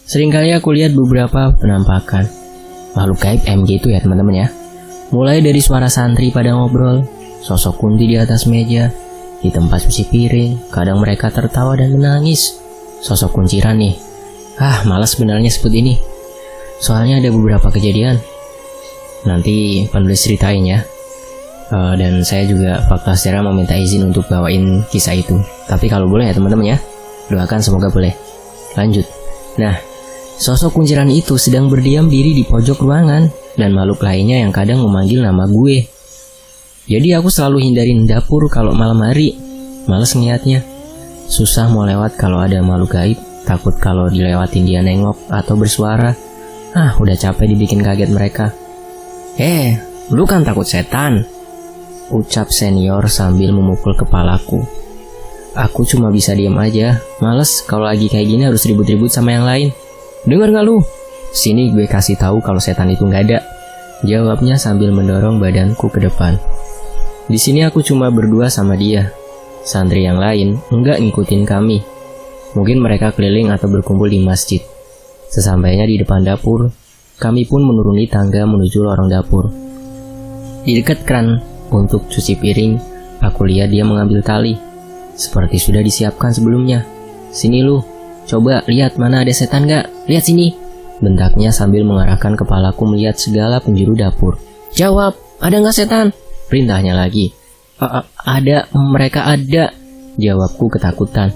Seringkali aku lihat beberapa penampakan makhluk gaib MG itu ya teman-teman ya. Mulai dari suara santri pada ngobrol, sosok Kunti di atas meja, di tempat cuci piring, kadang mereka tertawa dan menangis. Sosok kunciran nih. Malas sebenarnya sebut ini. Soalnya ada beberapa kejadian. Nanti penulis ceritain ya. Dan saya juga fakta secara meminta izin untuk bawain kisah itu. Tapi kalau boleh ya teman-teman ya, doakan semoga boleh. Lanjut. Nah, sosok kunciran itu sedang berdiam diri di pojok ruangan dan makhluk lainnya yang kadang memanggil nama gue. Jadi aku selalu hindarin dapur kalau malam hari. Males ngeliatnya. Susah mau lewat kalau ada makhluk gaib. Takut kalau dilewatin dia nengok atau bersuara. Udah capek dibikin kaget mereka. Lu kan takut setan, ucap senior sambil memukul kepalaku. Aku cuma bisa diam aja. Males kalau lagi kayak gini harus ribut-ribut sama yang lain. Dengar gak lu? Sini gue kasih tahu kalau setan itu gak ada, jawabnya sambil mendorong badanku ke depan. Di sini aku cuma berdua sama dia. Santri yang lain enggak ngikutin kami. Mungkin mereka keliling atau berkumpul di masjid. Sesampainya di depan dapur, kami pun menuruni tangga menuju lorong dapur. Di dekat keran untuk cuci piring, aku lihat dia mengambil tali, seperti sudah disiapkan sebelumnya. Sini lu, coba lihat mana ada setan gak? Lihat sini, bentaknya sambil mengarahkan kepalaku melihat segala penjuru dapur. Jawab, ada gak setan? Perintahnya lagi. Ada, mereka ada, jawabku ketakutan.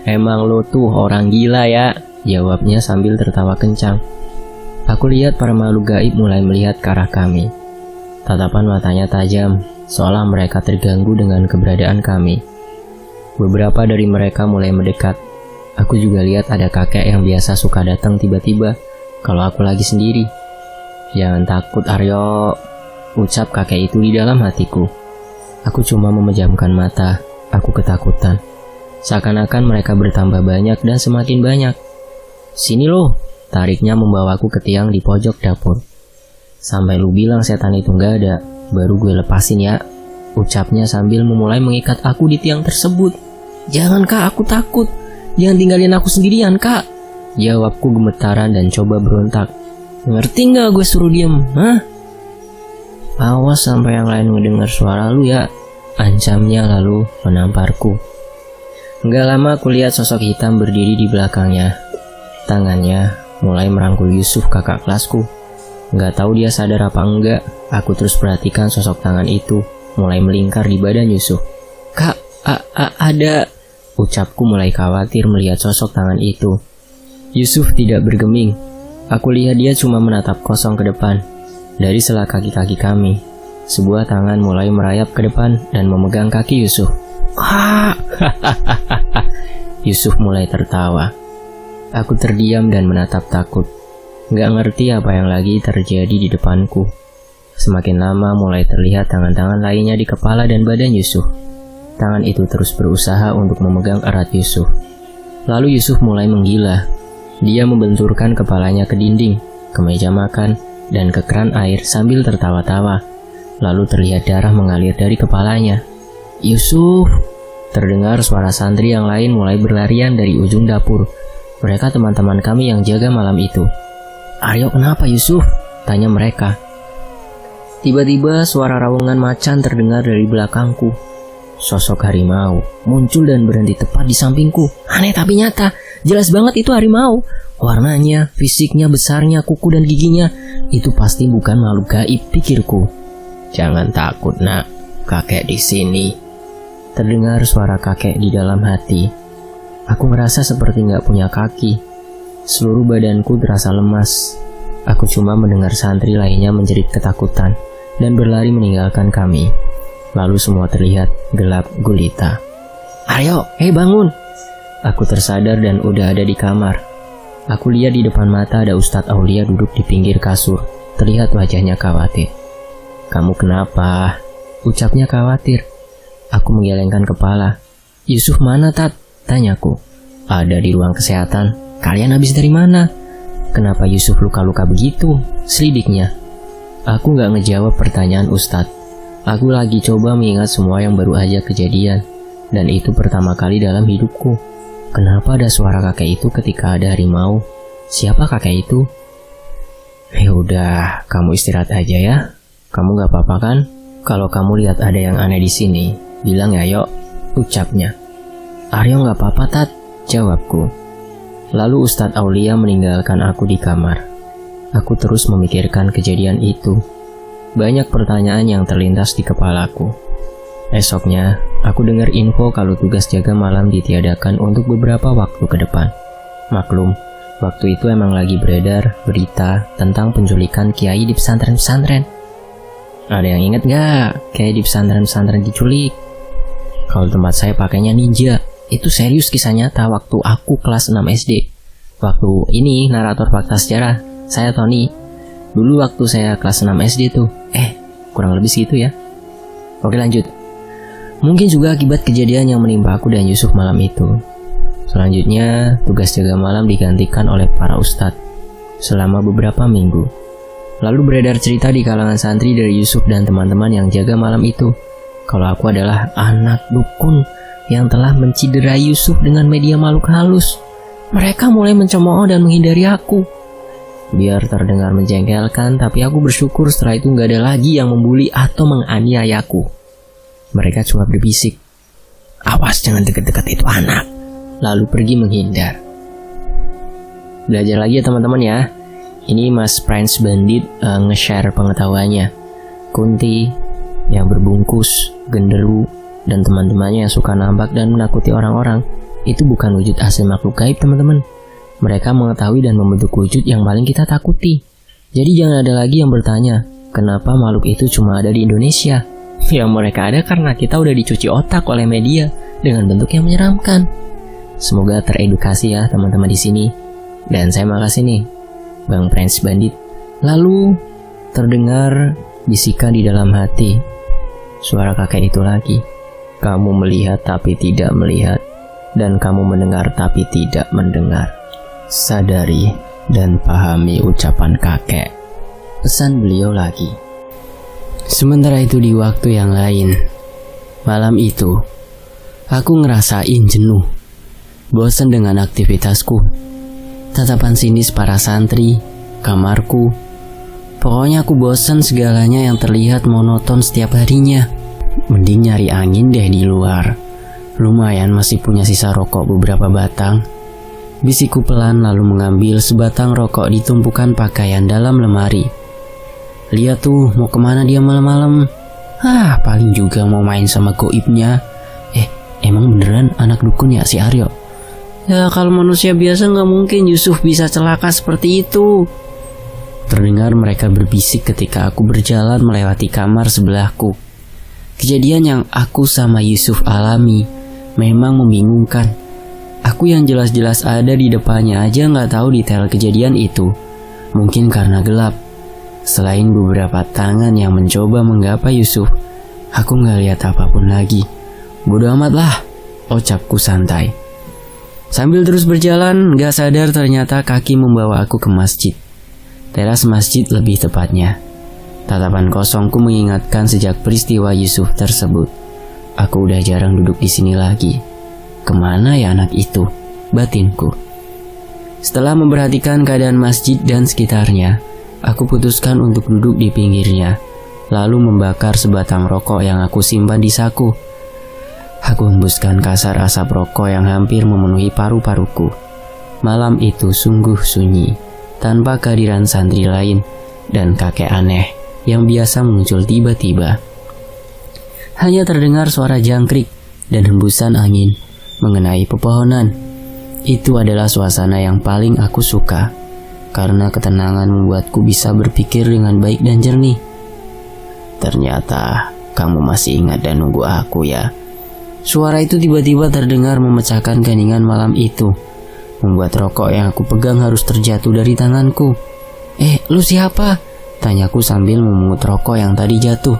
Emang lo tuh orang gila ya, jawabnya sambil tertawa kencang. Aku lihat para makhluk gaib mulai melihat ke arah kami. Tatapan matanya tajam, seolah mereka terganggu dengan keberadaan kami. Beberapa dari mereka mulai mendekat. Aku juga lihat ada kakek yang biasa suka datang tiba-tiba kalau aku lagi sendiri. Jangan takut Aryo, ucap kakek itu di dalam hatiku. Aku cuma memejamkan mata, aku ketakutan. Seakan-akan mereka bertambah banyak dan semakin banyak. Sini loh, tariknya membawaku ke tiang di pojok dapur. Sampai lu bilang setan itu gak ada, baru gue lepasin ya, ucapnya sambil memulai mengikat aku di tiang tersebut. Jangan kak, aku takut. Jangan tinggalin aku sendirian kak, jawabku gemetaran dan coba berontak. Ngerti gak gue suruh diem? Awas sampai yang lain ngedengar suara lu ya, ancamnya lalu menamparku. Gak lama aku lihat sosok hitam berdiri di belakangnya. Tangannya mulai merangkul Yusuf, kakak kelasku. Gak tahu dia sadar apa enggak, aku terus perhatikan sosok tangan itu mulai melingkar di badan Yusuf. Kak, ada, ucapku mulai khawatir melihat sosok tangan itu. Yusuf tidak bergeming. Aku lihat dia cuma menatap kosong ke depan. Dari sela kaki-kaki kami, sebuah tangan mulai merayap ke depan dan memegang kaki Yusuf. Yusuf mulai tertawa. Aku terdiam dan menatap takut. Gak ngerti apa yang lagi terjadi di depanku. Semakin lama mulai terlihat tangan-tangan lainnya di kepala dan badan Yusuf. Tangan itu terus berusaha untuk memegang erat Yusuf. Lalu Yusuf mulai menggila. Dia membenturkan kepalanya ke dinding, ke meja makan, dan ke keran air sambil tertawa-tawa. Lalu terlihat darah mengalir dari kepalanya. Yusuf! Terdengar suara santri yang lain mulai berlarian dari ujung dapur. Mereka teman-teman kami yang jaga malam itu. Aryo kenapa Yusuf? Tanya mereka. Tiba-tiba suara raungan macan terdengar dari belakangku. Sosok harimau muncul dan berhenti tepat di sampingku. Aneh tapi nyata, jelas banget itu harimau. Warnanya, fisiknya, besarnya, kuku dan giginya. Itu pasti bukan makhluk gaib, pikirku. Jangan takut nak, kakek di sini. Terdengar suara kakek di dalam hati. Aku merasa seperti gak punya kaki. Seluruh badanku terasa lemas. Aku cuma mendengar santri lainnya menjerit ketakutan dan berlari meninggalkan kami. Lalu semua terlihat gelap gulita. Aryo, bangun! Aku tersadar dan udah ada di kamar. Aku lihat di depan mata ada Ustadz Aulia duduk di pinggir kasur. Terlihat wajahnya khawatir. Kamu kenapa? Ucapnya khawatir. Aku menggelengkan kepala. Yusuf mana Tat? Tanyaku. Ada di ruang kesehatan. Kalian habis dari mana? Kenapa Yusuf luka-luka begitu? Selidiknya. Aku gak ngejawab pertanyaan Ustadz. Aku lagi coba mengingat semua yang baru aja kejadian. Dan itu pertama kali dalam hidupku. Kenapa ada suara kakek itu ketika ada harimau? Siapa kakek itu? Ya udah, kamu istirahat aja ya. Kamu gak apa-apa kan? Kalau kamu lihat ada yang aneh di sini, bilang ya yuk, ucapnya. Aryo gak apa-apa Tat, jawabku. Lalu Ustadz Aulia meninggalkan aku di kamar. Aku terus memikirkan kejadian itu. Banyak pertanyaan yang terlintas di kepalaku. Esoknya, aku dengar info kalau tugas jaga malam ditiadakan untuk beberapa waktu ke depan. Maklum, waktu itu emang lagi beredar berita tentang penculikan kiai di pesantren-pesantren. Ada yang inget gak kiai di pesantren-pesantren diculik? Kalau tempat saya pakainya ninja. Itu serius kisah nyata waktu aku kelas 6 SD. Waktu ini narator fakta sejarah, saya Tony. Dulu waktu saya kelas 6 SD tuh. Kurang lebih segitu ya. Oke lanjut. Mungkin juga akibat kejadian yang menimpa aku dan Yusuf malam itu. Selanjutnya, tugas jaga malam digantikan oleh para ustadz selama beberapa minggu. Lalu beredar cerita di kalangan santri dari Yusuf dan teman-teman yang jaga malam itu, kalau aku adalah anak dukun yang telah menciderai Yusuf dengan media makhluk halus. Mereka mulai mencemooh dan menghindari aku. Biar terdengar menjengkelkan, tapi aku bersyukur setelah itu gak ada lagi yang membuli atau menganiayaku. Mereka cuma berbisik, "Awas jangan dekat-dekat itu anak," lalu pergi menghindar. Belajar lagi ya teman-teman ya. Ini Mas Prince Bandit nge-share pengetahuannya. Kunti yang berbungkus, genderu, dan teman-temannya yang suka nampak dan menakuti orang-orang, itu bukan wujud asli makhluk gaib teman-teman. Mereka mengetahui dan membentuk wujud yang paling kita takuti. Jadi jangan ada lagi yang bertanya, kenapa makhluk itu cuma ada di Indonesia? Yang mereka ada karena kita udah dicuci otak oleh media dengan bentuk yang menyeramkan. Semoga teredukasi ya teman-teman di sini. Dan saya makasih nih, Bang Prince Bandit. Lalu terdengar bisikan di dalam hati. Suara kakek itu lagi. Kamu melihat tapi tidak melihat, dan kamu mendengar tapi tidak mendengar. Sadari dan pahami ucapan kakek. Pesan beliau lagi. Sementara itu di waktu yang lain, malam itu, aku ngerasain jenuh, bosan dengan aktivitasku. Tatapan sinis para santri, kamarku. Pokoknya aku bosan segalanya yang terlihat monoton setiap harinya. Mending nyari angin deh di luar. Lumayan masih punya sisa rokok beberapa batang. Bisikku pelan lalu mengambil sebatang rokok di tumpukan pakaian dalam lemari. Lihat tuh, mau kemana dia malam-malam? Paling juga mau main sama goibnya. Emang beneran anak dukun ya si Aryo? Ya kalau manusia biasa gak mungkin Yusuf bisa celaka seperti itu. Terdengar mereka berbisik ketika aku berjalan melewati kamar sebelahku. Kejadian yang aku sama Yusuf alami memang membingungkan. Aku yang jelas-jelas ada di depannya aja gak tahu detail kejadian itu. Mungkin karena gelap. Selain beberapa tangan yang mencoba menggapai Yusuf, aku gak lihat apapun lagi. Bodoh amat lah, ucapku santai. Sambil terus berjalan, gak sadar ternyata kaki membawa aku ke masjid. Teras masjid lebih tepatnya. Tatapan kosongku mengingatkan sejak peristiwa Yusuf tersebut. Aku udah jarang duduk di sini lagi. Kemana ya anak itu? Batinku. Setelah memperhatikan keadaan masjid dan sekitarnya, aku putuskan untuk duduk di pinggirnya, lalu membakar sebatang rokok yang aku simpan di saku. Aku hembuskan kasar asap rokok yang hampir memenuhi paru-paruku. Malam itu sungguh sunyi, tanpa kehadiran santri lain dan kakek aneh yang biasa muncul tiba-tiba. Hanya terdengar suara jangkrik dan hembusan angin mengenai pepohonan. Itu adalah suasana yang paling aku suka, karena ketenangan membuatku bisa berpikir dengan baik dan jernih. Ternyata kamu masih ingat dan nunggu aku ya. Suara itu tiba-tiba terdengar memecahkan keheningan malam itu, membuat rokok yang aku pegang harus terjatuh dari tanganku. Lu siapa? Tanyaku sambil memungut rokok yang tadi jatuh.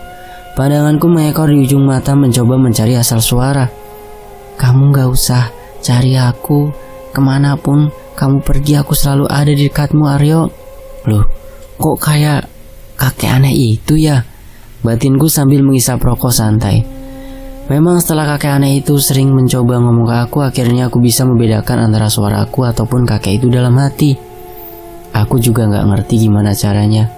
Pandanganku mengekor di ujung mata mencoba mencari asal suara. Kamu gak usah cari aku. Kemanapun kamu pergi aku selalu ada di dekatmu Aryo. Loh, kok kayak kakek aneh itu ya? Batinku sambil menghisap rokok santai. Memang setelah kakek aneh itu sering mencoba ngomong ke aku, akhirnya aku bisa membedakan antara suara aku ataupun kakek itu dalam hati. Aku juga gak ngerti gimana caranya.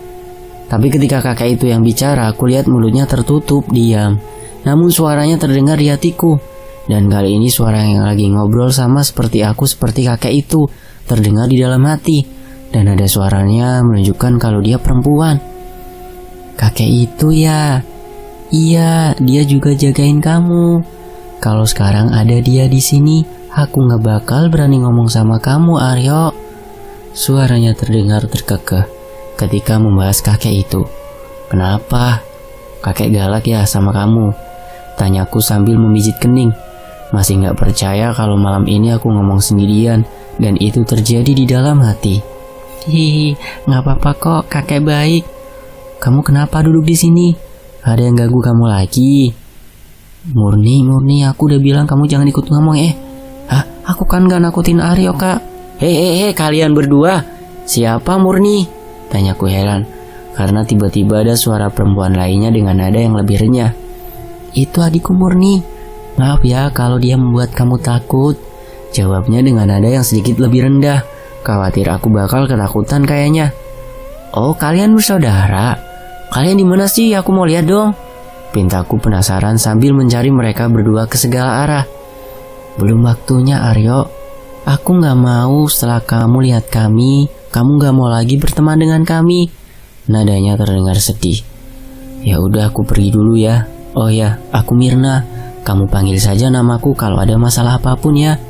Tapi ketika kakek itu yang bicara, aku lihat mulutnya tertutup, diam. Namun suaranya terdengar di hatiku. Dan kali ini suara yang lagi ngobrol sama seperti aku, seperti kakek itu, terdengar di dalam hati. Dan ada suaranya menunjukkan kalau dia perempuan. Kakek itu ya? Iya, dia juga jagain kamu. Kalau sekarang ada dia di sini, aku gak bakal berani ngomong sama kamu, Aryo. Suaranya terdengar terkekeh ketika membahas kakek itu. Kenapa? Kakek galak ya sama kamu? Tanyaku sambil memijit kening. Masih gak percaya kalau malam ini aku ngomong sendirian dan itu terjadi di dalam hati. Hihi, gak apa-apa kok, kakek baik. Kamu kenapa duduk di sini? Ada yang ganggu kamu lagi? Murni, aku udah bilang kamu jangan ikut ngomong Hah? Aku kan gak nakutin Aryo, Kak. Hehehe, kalian berdua. Siapa Murni? Tanyaku heran, karena tiba-tiba ada suara perempuan lainnya dengan nada yang lebih renyah. Itu adikku Murni. Maaf ya kalau dia membuat kamu takut. Jawabnya dengan nada yang sedikit lebih rendah. Khawatir aku bakal ketakutan kayaknya. Oh, kalian bersaudara? Kalian di mana sih? Aku mau lihat dong. Pintaku penasaran sambil mencari mereka berdua ke segala arah. Belum waktunya, Aryo. Aku gak mau setelah kamu lihat kami, kamu gak mau lagi berteman dengan kami. Nadanya terdengar sedih. Ya udah, aku pergi dulu ya. Oh ya, aku Mirna. Kamu panggil saja namaku kalau ada masalah apapun ya.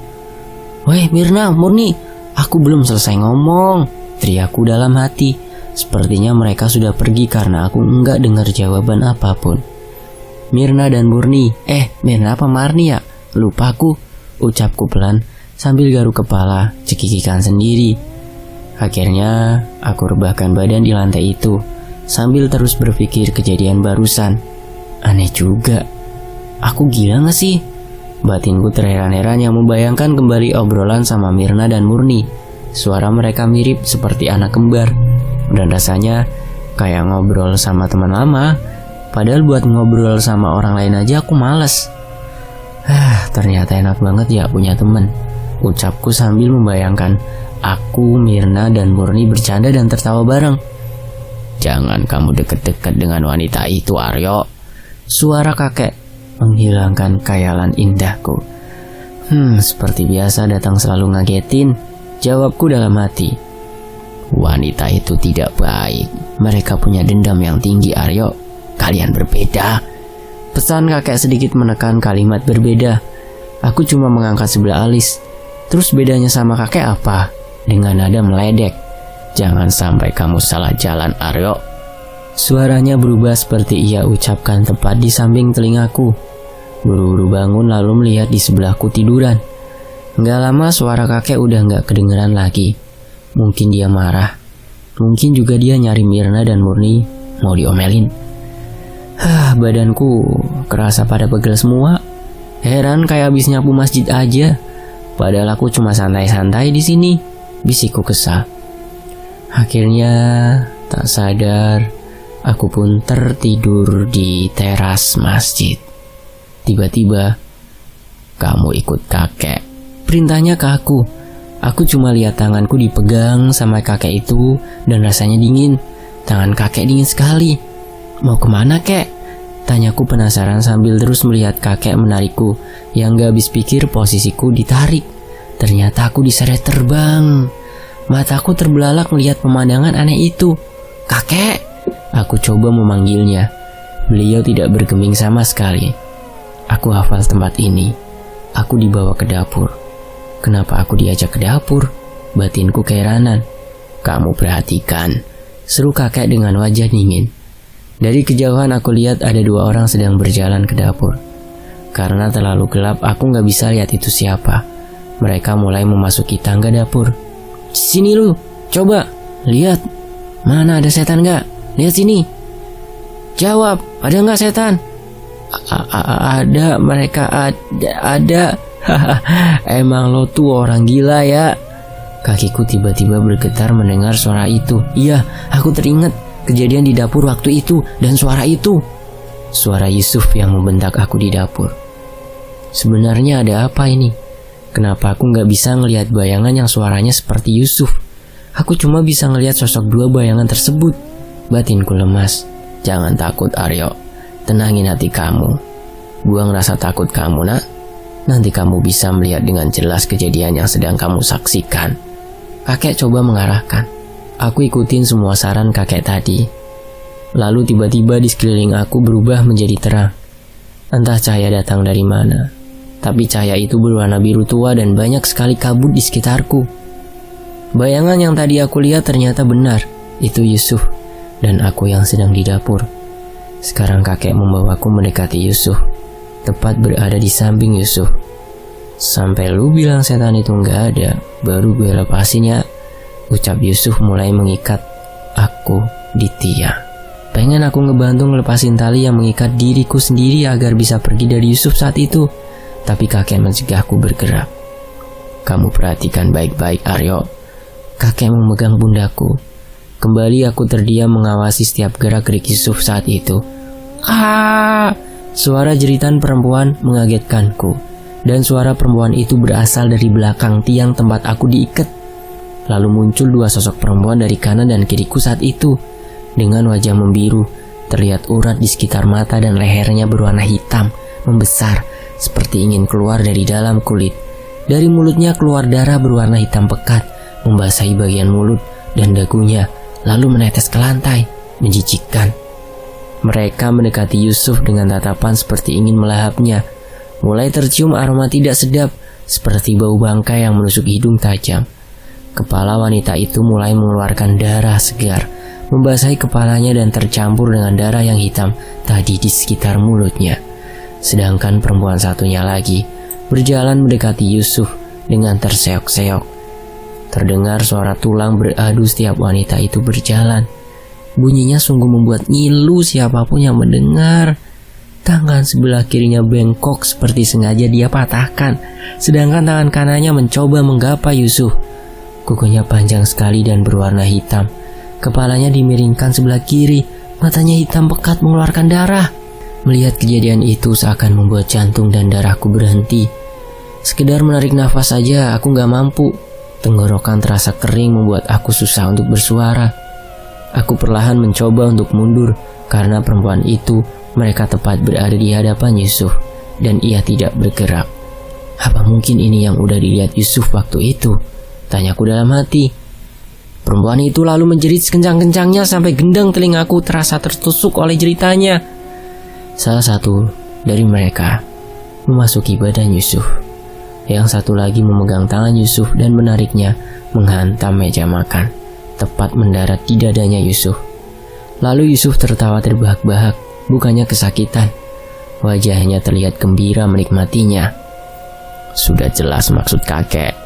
Weh Mirna, Murni, aku belum selesai ngomong, teriakku dalam hati. Sepertinya mereka sudah pergi karena aku enggak dengar jawaban apapun. Mirna dan Murni. Mirna apa Marni ya? Lupa aku, ucapku pelan sambil garuk kepala, cekikikan sendiri. Akhirnya aku rebahkan badan di lantai itu sambil terus berpikir kejadian barusan. Aneh juga, aku gila gak sih? Batinku terheran-heran yang membayangkan kembali obrolan sama Mirna dan Murni. Suara mereka mirip seperti anak kembar, dan rasanya kayak ngobrol sama teman lama. Padahal buat ngobrol sama orang lain aja aku males. Ternyata enak banget ya punya temen, ucapku sambil membayangkan aku, Mirna, dan Murni bercanda dan tertawa bareng. Jangan kamu deket-deket dengan wanita itu, Aryo. Suara kakek menghilangkan khayalan indahku. Seperti biasa datang selalu ngagetin, jawabku dalam hati. Wanita itu tidak baik. Mereka punya dendam yang tinggi, Aryo. Kalian berbeda. Pesan kakek sedikit menekan kalimat berbeda. Aku cuma mengangkat sebelah alis. Terus bedanya sama kakek apa? Dengan nada meledek. Jangan sampai kamu salah jalan, Aryo. Suaranya berubah seperti ia ucapkan tepat di samping telingaku. Buru-buru bangun lalu melihat di sebelahku tiduran. Gak lama suara kakek udah gak kedengeran lagi. Mungkin dia marah. Mungkin juga dia nyari Mirna dan Murni mau diomelin. Badanku kerasa pada pegel semua. Heran kayak habis nyapu masjid aja. Padahal aku cuma santai-santai di sini, bisikku kesal. Akhirnya tak sadar aku pun tertidur di teras masjid. Tiba-tiba kamu ikut kakek, perintahnya ke aku. Aku cuma lihat tanganku dipegang sama kakek itu dan rasanya dingin. Tangan kakek dingin sekali. Mau kemana kek? Tanyaku penasaran sambil terus melihat kakek menarikku. Yang gak habis pikir posisiku ditarik. Ternyata aku diseret terbang. Mataku terbelalak melihat pemandangan aneh itu. Kakek! Aku coba memanggilnya. Beliau tidak bergeming sama sekali. Aku hafal tempat ini. Aku dibawa ke dapur. Kenapa aku diajak ke dapur? Batinku keheranan. Kamu perhatikan, seru kakek dengan wajah dingin. Dari kejauhan aku lihat ada dua orang sedang berjalan ke dapur. Karena terlalu gelap aku gak bisa lihat itu siapa. Mereka mulai memasuki tangga dapur. Sini lu, coba, lihat. Mana ada setan gak? Lihat sini. Jawab, ada gak setan? Ada, mereka ada. Emang lo tuh orang gila ya. Kakiku tiba-tiba bergetar mendengar suara itu. Iya, aku teringat kejadian di dapur waktu itu dan suara itu. Suara Yusuf yang membentak aku di dapur. Sebenarnya ada apa ini? Kenapa aku nggak bisa ngelihat bayangan yang suaranya seperti Yusuf? Aku cuma bisa ngelihat sosok dua bayangan tersebut. Batinku lemas. Jangan takut Aryo. Tenangin hati kamu. Buang rasa takut kamu, nak. Nanti kamu bisa melihat dengan jelas kejadian yang sedang kamu saksikan. Kakek coba mengarahkan. Aku ikutin semua saran kakek tadi. Lalu tiba-tiba di sekeliling aku berubah menjadi terang. Entah cahaya datang dari mana, tapi cahaya itu berwarna biru tua dan banyak sekali kabut di sekitarku. Bayangan yang tadi aku lihat ternyata benar. Itu Yusuf dan aku yang sedang di dapur. Sekarang kakek membawaku mendekati Yusuf, tepat berada di samping Yusuf. Sampai lu bilang setan itu nggak ada, baru gue lepasin ya. Ucap Yusuf mulai mengikat aku di tiang. Pengen aku ngebantu ngelepasin tali yang mengikat diriku sendiri agar bisa pergi dari Yusuf saat itu. Tapi kakek mencegahku bergerak. Kamu perhatikan baik-baik Aryo. Kakek memegang pundaku. Kembali aku terdiam mengawasi setiap gerak-gerik Yusuf saat itu. Suara jeritan perempuan mengagetkanku. Dan suara perempuan itu berasal dari belakang tiang tempat aku diikat. Lalu muncul dua sosok perempuan dari kanan dan kiriku saat itu. Dengan wajah membiru, terlihat urat di sekitar mata dan lehernya berwarna hitam, membesar, seperti ingin keluar dari dalam kulit. Dari mulutnya keluar darah berwarna hitam pekat, membasahi bagian mulut dan dagunya, lalu menetes ke lantai, menjijikkan. Mereka mendekati Yusuf dengan tatapan seperti ingin melahapnya. Mulai tercium aroma tidak sedap, seperti bau bangkai yang menusuk hidung tajam. Kepala wanita itu mulai mengeluarkan darah segar, membasahi kepalanya dan tercampur dengan darah yang hitam tadi di sekitar mulutnya. Sedangkan perempuan satunya lagi berjalan mendekati Yusuf dengan terseok-seok. Terdengar suara tulang beradu setiap wanita itu berjalan. Bunyinya sungguh membuat ngilu siapapun yang mendengar. Tangan sebelah kirinya bengkok seperti sengaja dia patahkan, sedangkan tangan kanannya mencoba menggapai Yusuf. Kukunya panjang sekali dan berwarna hitam. Kepalanya dimiringkan sebelah kiri, matanya hitam pekat mengeluarkan darah. Melihat kejadian itu seakan membuat jantung dan darahku berhenti. Sekedar menarik nafas saja aku gak mampu. Tenggorokan terasa kering membuat aku susah untuk bersuara. Aku perlahan mencoba untuk mundur karena perempuan itu mereka tepat berada di hadapan Yusuf dan ia tidak bergerak. Apa mungkin ini yang udah dilihat Yusuf waktu itu? Tanyaku dalam hati. Perempuan itu lalu menjerit sekencang-kencangnya sampai gendang telingaku terasa tertusuk oleh jeritanya. Salah satu dari mereka memasuki badan Yusuf. Yang satu lagi memegang tangan Yusuf dan menariknya menghantam meja makan, tepat mendarat di dadanya Yusuf. Lalu Yusuf tertawa terbahak-bahak, bukannya kesakitan. Wajahnya terlihat gembira menikmatinya. Sudah jelas maksud kakek.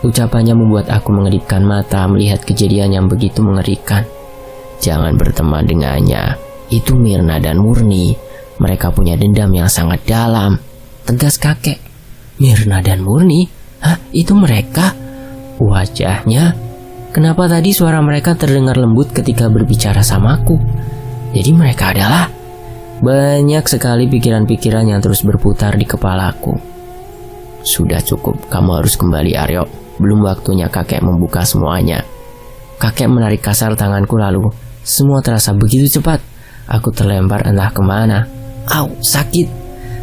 Ucapannya membuat aku mengedipkan mata melihat kejadian yang begitu mengerikan. Jangan berteman dengannya. Itu Mirna dan Murni. Mereka punya dendam yang sangat dalam. Tegas kakek. Mirna dan Murni? Hah, itu mereka? Wajahnya. Kenapa tadi suara mereka terdengar lembut ketika berbicara samaku? Jadi mereka adalah... Banyak sekali pikiran-pikiran yang terus berputar di kepalaku. Sudah cukup, kamu harus kembali Aryo. Belum waktunya kakek membuka semuanya. Kakek menarik kasar tanganku lalu. Semua terasa begitu cepat. Aku terlempar entah kemana. Au, sakit.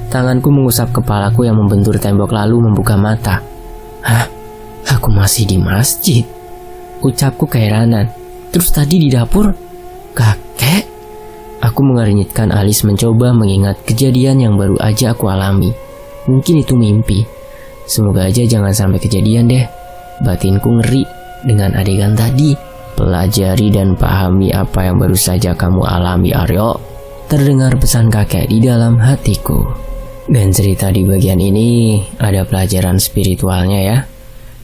Tanganku mengusap kepalaku yang membentur tembok lalu membuka mata. Hah? Aku masih di masjid? Ucapku keheranan. Terus tadi di dapur? Kakek? Aku mengernyitkan alis mencoba mengingat kejadian yang baru aja aku alami. Mungkin itu mimpi. Semoga aja jangan sampai kejadian deh. Batinku ngeri dengan adegan tadi. Pelajari dan pahami apa yang baru saja kamu alami Aryo. Terdengar pesan kakek di dalam hatiku. Dan cerita di bagian ini ada pelajaran spiritualnya ya.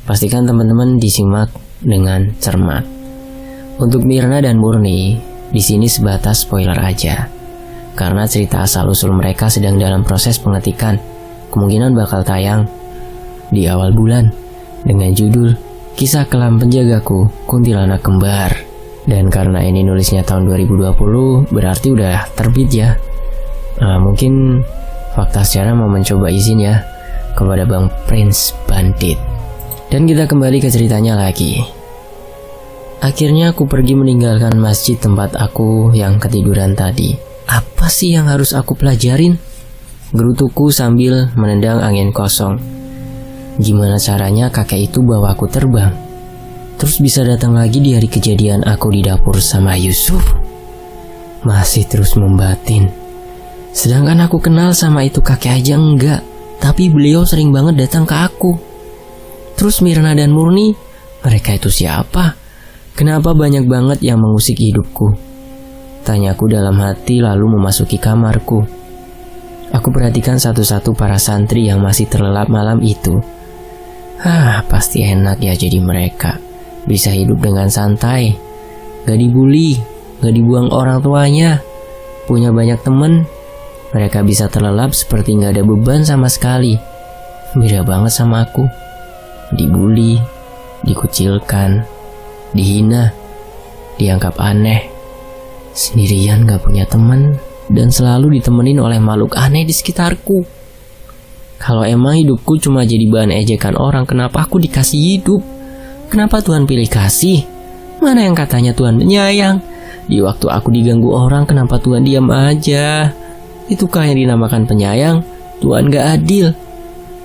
Pastikan teman-teman disimak dengan cermat. Untuk Mirna dan Murni, di sini sebatas spoiler aja. Karena cerita asal-usul mereka sedang dalam proses pengetikan. Kemungkinan bakal tayang di awal bulan dengan judul Kisah Kelam Penjagaku Kuntilanak Kembar. Dan karena ini nulisnya tahun 2020, berarti udah terbit ya. Mungkin Fakta secara mau mencoba izin ya kepada Bang Prince Bandit. Dan kita kembali ke ceritanya lagi. Akhirnya aku pergi meninggalkan masjid tempat aku yang ketiduran tadi. Apa sih yang harus aku pelajarin? Gerutuku sambil menendang angin kosong. Gimana caranya kakek itu bawa aku terbang? Terus bisa datang lagi di hari kejadian aku di dapur sama Yusuf? Masih terus membatin. Sedangkan aku kenal sama itu kakek aja enggak, tapi beliau sering banget datang ke aku. Terus Mirna dan Murni, mereka itu siapa? Kenapa banyak banget yang mengusik hidupku? Tanyaku dalam hati lalu memasuki kamarku. Aku perhatikan satu-satu para santri yang masih terlelap malam itu. Pasti enak ya jadi mereka. Bisa hidup dengan santai, gak dibully, gak dibuang orang tuanya, punya banyak temen. Mereka bisa terlelap seperti gak ada beban sama sekali. Beda banget sama aku. Dibully, dikucilkan, dihina, dianggap aneh, sendirian gak punya temen, dan selalu ditemenin oleh makhluk aneh di sekitarku. Kalau emang hidupku cuma jadi bahan ejekan orang, kenapa aku dikasih hidup? Kenapa Tuhan pilih kasih? Mana yang katanya Tuhan penyayang? Di waktu aku diganggu orang, kenapa Tuhan diam aja? Itukah yang dinamakan penyayang? Tuhan gak adil.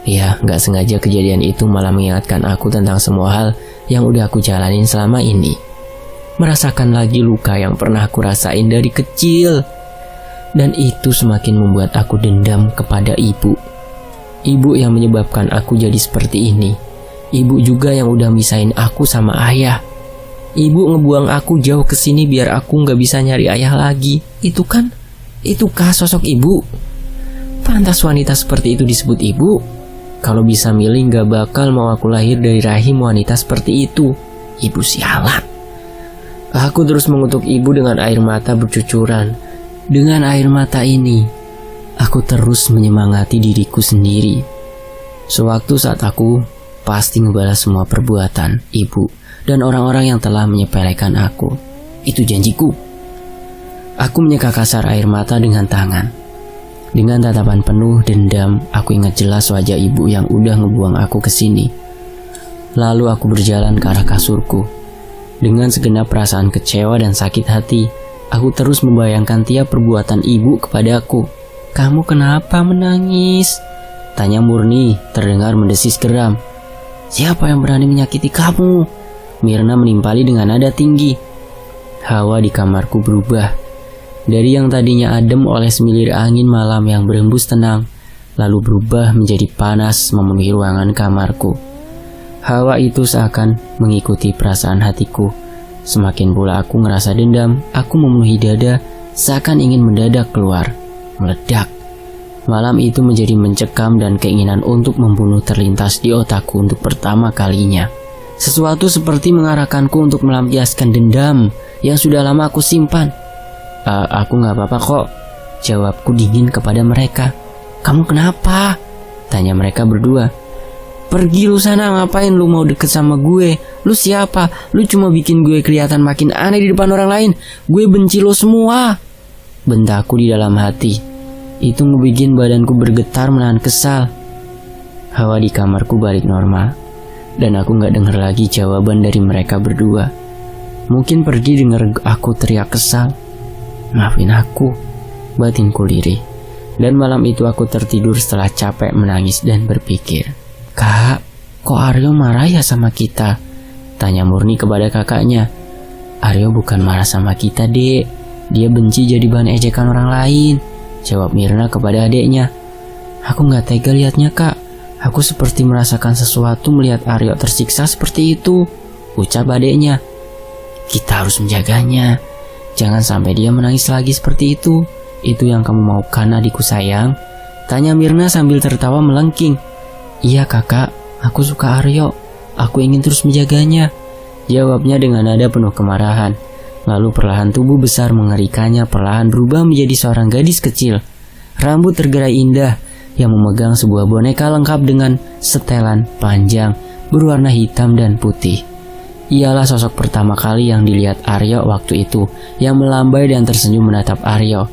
Ya, gak sengaja kejadian itu malah mengingatkan aku tentang semua hal yang udah aku jalanin selama ini. Merasakan lagi luka yang pernah aku rasain dari kecil. Dan itu semakin membuat aku dendam kepada ibu. Ibu yang menyebabkan aku jadi seperti ini. Ibu juga yang udah misahin aku sama ayah. Ibu ngebuang aku jauh ke sini biar aku gak bisa nyari ayah lagi. Itukah sosok ibu? Pantas wanita seperti itu disebut ibu? Kalau bisa milih gak bakal mau aku lahir dari rahim wanita seperti itu. Ibu sialan. Aku terus mengutuk ibu dengan air mata bercucuran. Dengan air mata ini, aku terus menyemangati diriku sendiri. Sewaktu saat aku pasti ngebalas semua perbuatan ibu dan orang-orang yang telah menyepelekan aku. Itu janjiku. Aku menyeka kasar air mata dengan tangan. Dengan tatapan penuh dendam, aku ingat jelas wajah ibu yang udah ngebuang aku ke sini. Lalu aku berjalan ke arah kasurku. Dengan segenap perasaan kecewa dan sakit hati, aku terus membayangkan tiap perbuatan ibu kepadaku. Kamu kenapa menangis? Tanya Murni, terdengar mendesis geram. Siapa yang berani menyakiti kamu? Mirna menimpali dengan nada tinggi. Hawa di kamarku berubah. Dari yang tadinya adem oleh semilir angin malam yang berembus tenang, lalu berubah menjadi panas memenuhi ruangan kamarku. Hawa itu seakan mengikuti perasaan hatiku. Semakin pula aku ngerasa dendam, aku memenuhi dada seakan ingin mendadak keluar, meledak. Malam itu menjadi mencekam dan keinginan untuk membunuh terlintas di otakku untuk pertama kalinya. Sesuatu seperti mengarahkanku untuk melampiaskan dendam yang sudah lama aku simpan. Aku gak apa-apa kok, jawabku dingin kepada mereka. Kamu kenapa? Tanya mereka berdua. Pergi lu sana, ngapain lu mau deket sama gue? Lu siapa? Lu cuma bikin gue kelihatan makin aneh di depan orang lain. Gue benci lu semua, bentakku di dalam hati. Itu ngebikin badanku bergetar menahan kesal. Hawa di kamarku balik normal, dan aku gak dengar lagi jawaban dari mereka berdua. Mungkin pergi dengar aku teriak kesal. Maafin aku, batinku lirih. Dan malam itu aku tertidur setelah capek menangis dan berpikir. Kak, kok Aryo marah ya sama kita? Tanya Murni kepada kakaknya. Aryo bukan marah sama kita, Dek. Dia benci jadi bahan ejekan orang lain, jawab Mirna kepada adeknya. Aku gak tega liatnya, Kak. Aku seperti merasakan sesuatu melihat Aryo tersiksa seperti itu, ucap adeknya. Kita harus menjaganya. Jangan sampai dia menangis lagi seperti itu. Itu yang kamu maukan, adikku sayang? Tanya Mirna sambil tertawa melengking. Iya kakak, aku suka Aryo. Aku ingin terus menjaganya, jawabnya dengan nada penuh kemarahan. Lalu perlahan tubuh besar mengerikannya perlahan berubah menjadi seorang gadis kecil. Rambut tergerai indah yang memegang sebuah boneka lengkap dengan setelan panjang berwarna hitam dan putih. Ialah sosok pertama kali yang dilihat Aryo waktu itu, yang melambai dan tersenyum menatap Aryo.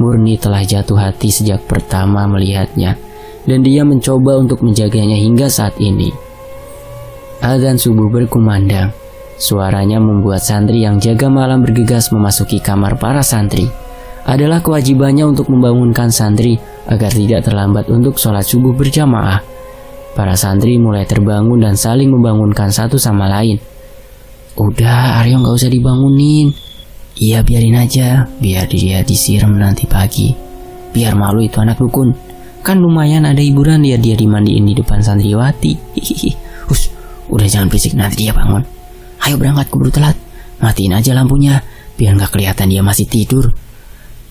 Murni telah jatuh hati sejak pertama melihatnya, dan dia mencoba untuk menjaganya hingga saat ini. Adzan subuh berkumandang. Suaranya membuat santri yang jaga malam bergegas memasuki kamar para santri. Adalah kewajibannya untuk membangunkan santri agar tidak terlambat untuk sholat subuh berjamaah. Para santri mulai terbangun dan saling membangunkan satu sama lain. Udah, Aryo gak usah dibangunin. Iya, biarin aja, biar dia disiram nanti pagi. Biar malu itu anak dukun. Kan lumayan ada hiburan dia dimandiin di depan santriwati. Hus, udah jangan berisik, nanti dia bangun. Ayo berangkat, keburu telat. Matiin aja lampunya, biar gak kelihatan dia masih tidur.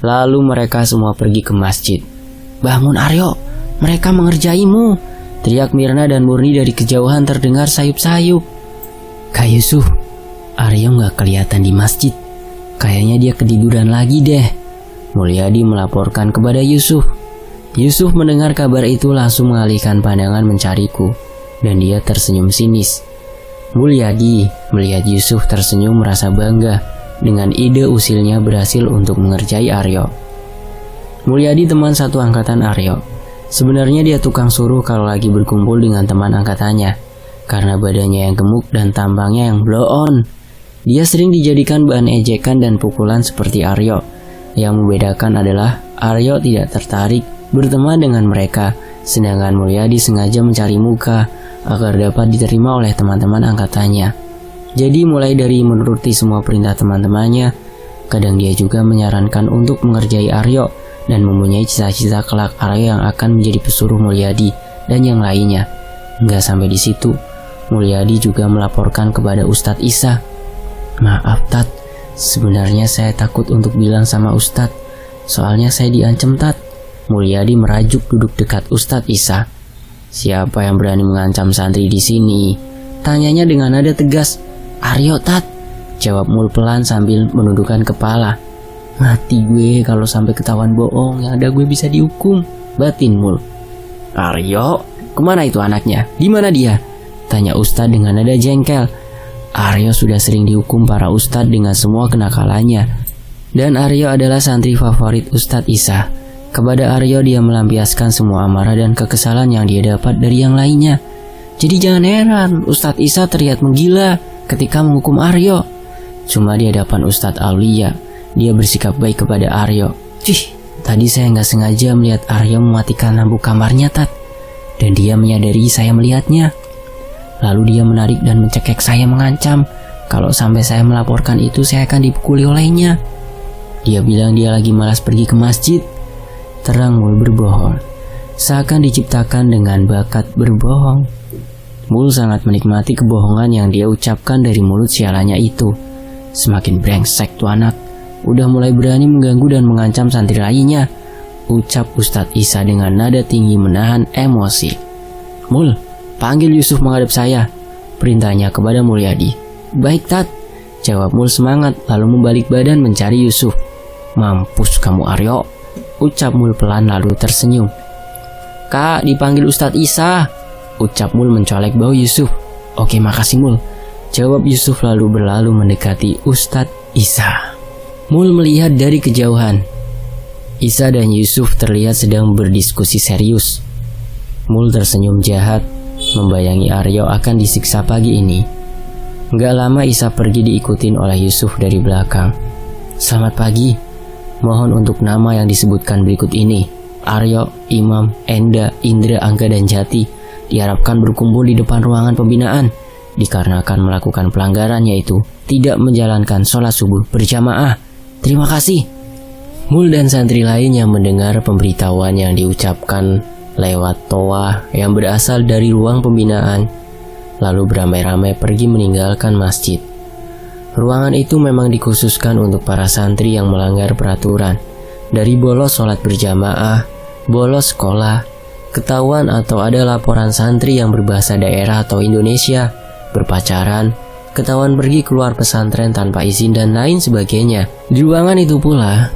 Lalu mereka semua pergi ke masjid. Bangun Aryo, mereka mengerjaimu, teriak Mirna dan Murni dari kejauhan terdengar sayup-sayup. Kak Yusuf, Aryo gak kelihatan di masjid. Kayaknya dia ketiduran lagi deh. Mulyadi melaporkan kepada Yusuf. Yusuf mendengar kabar itu langsung mengalihkan pandangan mencariku, dan dia tersenyum sinis. Mulyadi melihat Yusuf tersenyum merasa bangga dengan ide usilnya berhasil untuk mengerjai Aryo. Mulyadi teman satu angkatan Aryo. Sebenarnya dia tukang suruh kalau lagi berkumpul dengan teman angkatannya, karena badannya yang gemuk dan tampangnya yang blow on. Dia sering dijadikan bahan ejekan dan pukulan seperti Aryo. Yang membedakan adalah Aryo tidak tertarik berteman dengan mereka, sedangkan Mulyadi sengaja mencari muka agar dapat diterima oleh teman-teman angkatannya. Jadi mulai dari menuruti semua perintah teman-temannya, kadang dia juga menyarankan untuk mengerjai Aryo dan mempunyai cita-cita kelak Aryo yang akan menjadi pesuruh Mulyadi dan yang lainnya. Nggak sampai di situ, Mulyadi juga melaporkan kepada Ustadz Isa. Maaf Tat, sebenarnya saya takut untuk bilang sama Ustadz, soalnya saya diancam Tat. Mulyadi merajuk duduk dekat Ustadz Isa. Siapa yang berani mengancam santri di sini? Tanyanya dengan nada tegas. Aryo Tat, jawab Mul pelan sambil menundukkan kepala. Mati gue kalau sampai ketahuan bohong, yang ada gue bisa dihukum, batin Mul. Aryo, kemana itu anaknya? Di mana dia? Tanya Ustadz dengan nada jengkel. Aryo sudah sering dihukum para ustadz dengan semua kenakalannya, dan Aryo adalah santri favorit Ustadz Isa. Kepada Aryo dia melampiaskan semua amarah dan kekesalan yang dia dapat dari yang lainnya. Jadi jangan heran Ustadz Isa terlihat menggila ketika menghukum Aryo. Cuma di hadapan Ustadz Aulia, dia bersikap baik kepada Aryo. Tadi saya nggak sengaja melihat Aryo mematikan lampu kamarnya Tat, dan dia menyadari saya melihatnya. Lalu dia menarik dan mencekik saya mengancam kalau sampai saya melaporkan itu saya akan dipukuli olehnya. Dia bilang dia lagi malas pergi ke masjid. Terang Mul berbohong, seakan diciptakan dengan bakat berbohong. Mul sangat menikmati kebohongan yang dia ucapkan dari mulut sialannya itu. Semakin brengsek tuh anak, udah mulai berani mengganggu dan mengancam santri lainnya, ucap Ustadz Isa dengan nada tinggi menahan emosi. Mul, panggil Yusuf menghadap saya, perintahnya kepada Mulyadi. Baik Tat, jawab Mul semangat lalu membalik badan mencari Yusuf. Mampus kamu Aryo, ucap Mul pelan lalu tersenyum. Kak, dipanggil Ustadz Isa, ucap Mul mencolek bau Yusuf. Oke makasih Mul, jawab Yusuf lalu berlalu mendekati Ustadz Isa. Mul melihat dari kejauhan. Isa dan Yusuf terlihat sedang berdiskusi serius. Mul tersenyum jahat, membayangi Aryo akan disiksa pagi ini. Gak lama Isa pergi diikutin oleh Yusuf dari belakang. Selamat pagi, mohon untuk nama yang disebutkan berikut ini. Aryo, Imam, Enda, Indra, Angga, dan Jati diharapkan berkumpul di depan ruangan pembinaan dikarenakan melakukan pelanggaran yaitu tidak menjalankan sholat subuh berjamaah. Terima kasih. Mul dan santri lain yang mendengar pemberitahuan yang diucapkan lewat toa yang berasal dari ruang pembinaan lalu beramai-ramai pergi meninggalkan masjid. Ruangan itu memang dikhususkan untuk para santri yang melanggar peraturan, dari bolos sholat berjamaah, bolos sekolah, ketahuan atau ada laporan santri yang berbahasa daerah atau Indonesia, berpacaran, ketahuan pergi keluar pesantren tanpa izin dan lain sebagainya. Di ruangan itu pula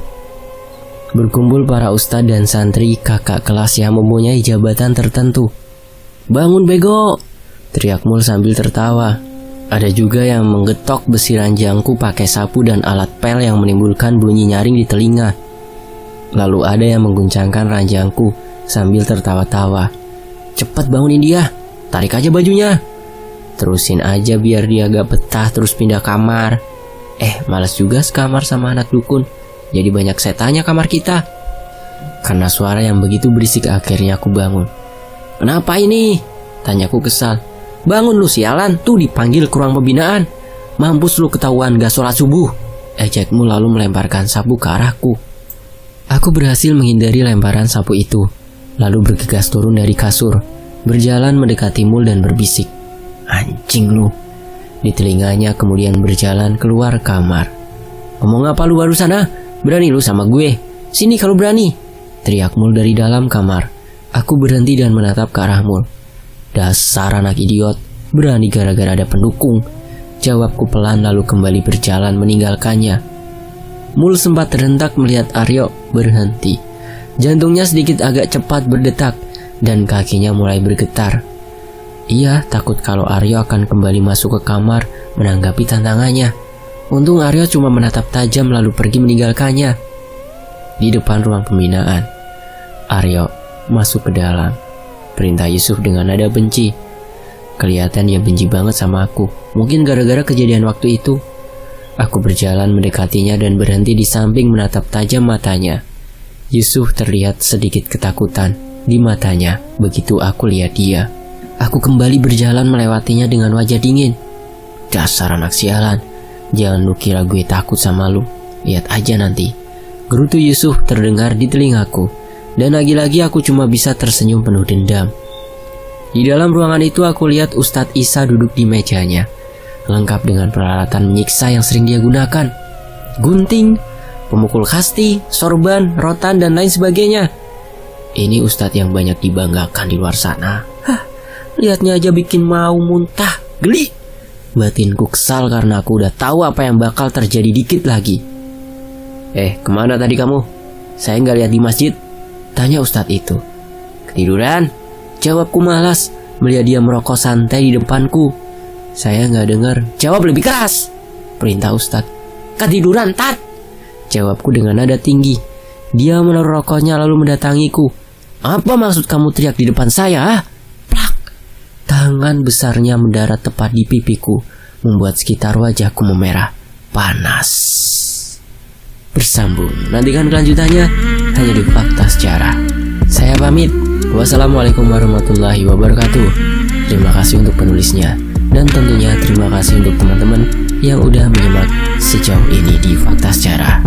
berkumpul para ustadz dan santri kakak kelas yang mempunyai jabatan tertentu. Bangun bego, teriak Mul sambil tertawa. Ada juga yang menggetok besi ranjangku pakai sapu dan alat pel yang menimbulkan bunyi nyaring di telinga. Lalu ada yang mengguncangkan ranjangku sambil tertawa-tawa. "Cepat bangunin dia, tarik aja bajunya." Terusin aja biar dia gak betah terus pindah kamar. Malas juga sekamar sama anak dukun. Jadi banyak setannya kamar kita. Karena suara yang begitu berisik akhirnya aku bangun. "Kenapa ini?" tanyaku kesal. "Bangun lu sialan, tuh dipanggil ke ruang pembinaan. Mampus lu ketahuan gak sholat subuh," ejekmu lalu melemparkan sapu ke arahku. Aku berhasil menghindari lemparan sapu itu, lalu bergegas turun dari kasur, berjalan mendekati Mul dan berbisik, "Anjing lu." Di telinganya kemudian berjalan keluar kamar. "Ngomong apa lu barusan ah? Berani lu sama gue? Sini kalau berani," teriak Mul dari dalam kamar. Aku berhenti dan menatap ke arah Mul. "Dasar anak idiot, berani gara-gara ada pendukung," jawabku pelan lalu kembali berjalan meninggalkannya. Mul sempat terhentak melihat Aryo berhenti. Jantungnya sedikit agak cepat berdetak dan kakinya mulai bergetar. Ia takut kalau Aryo akan kembali masuk ke kamar menanggapi tantangannya. Untung Aryo cuma menatap tajam lalu pergi meninggalkannya. Di depan ruang pembinaan, Aryo masuk ke dalam. Perintah Yusuf dengan nada benci. Kelihatan dia benci banget sama aku. Mungkin gara-gara kejadian waktu itu. Aku berjalan mendekatinya dan berhenti di samping menatap tajam matanya. Yusuf terlihat sedikit ketakutan di matanya begitu aku lihat dia. Aku kembali berjalan melewatinya dengan wajah dingin. "Dasar anak sialan, jangan lu kira gue takut sama lu. Lihat aja nanti," gerutu Yusuf terdengar di telingaku. Dan lagi-lagi aku cuma bisa tersenyum penuh dendam. Di dalam ruangan itu aku lihat Ustadz Isa duduk di mejanya, lengkap dengan peralatan menyiksa yang sering dia gunakan. Gunting, pemukul kasti, sorban, rotan, dan lain sebagainya. Ini Ustadz yang banyak dibanggakan di luar sana. Lihatnya aja bikin mau muntah, geli. Batinku kesal karena aku udah tahu apa yang bakal terjadi dikit lagi. Kemana tadi kamu? Saya nggak lihat di masjid, tanya Ustadz itu. "Ketiduran," jawabku malas melihat dia merokok santai di depanku. "Saya nggak dengar." "Jawab lebih keras," perintah Ustadz. "Ketiduran, Tat," jawabku dengan nada tinggi. Dia menaruh rokoknya lalu mendatangiku. "Apa maksud kamu teriak di depan saya? Plak. Tangan besarnya mendarat tepat di pipiku, membuat sekitar wajahku memerah. Panas. Bersambung. Nantikan kelanjutannya hanya di Fakta Sejarah. Saya pamit. Wassalamualaikum warahmatullahi wabarakatuh. Terima kasih untuk penulisnya. Dan tentunya terima kasih untuk teman-teman yang udah menyimak sejauh ini di Fakta Sejarah.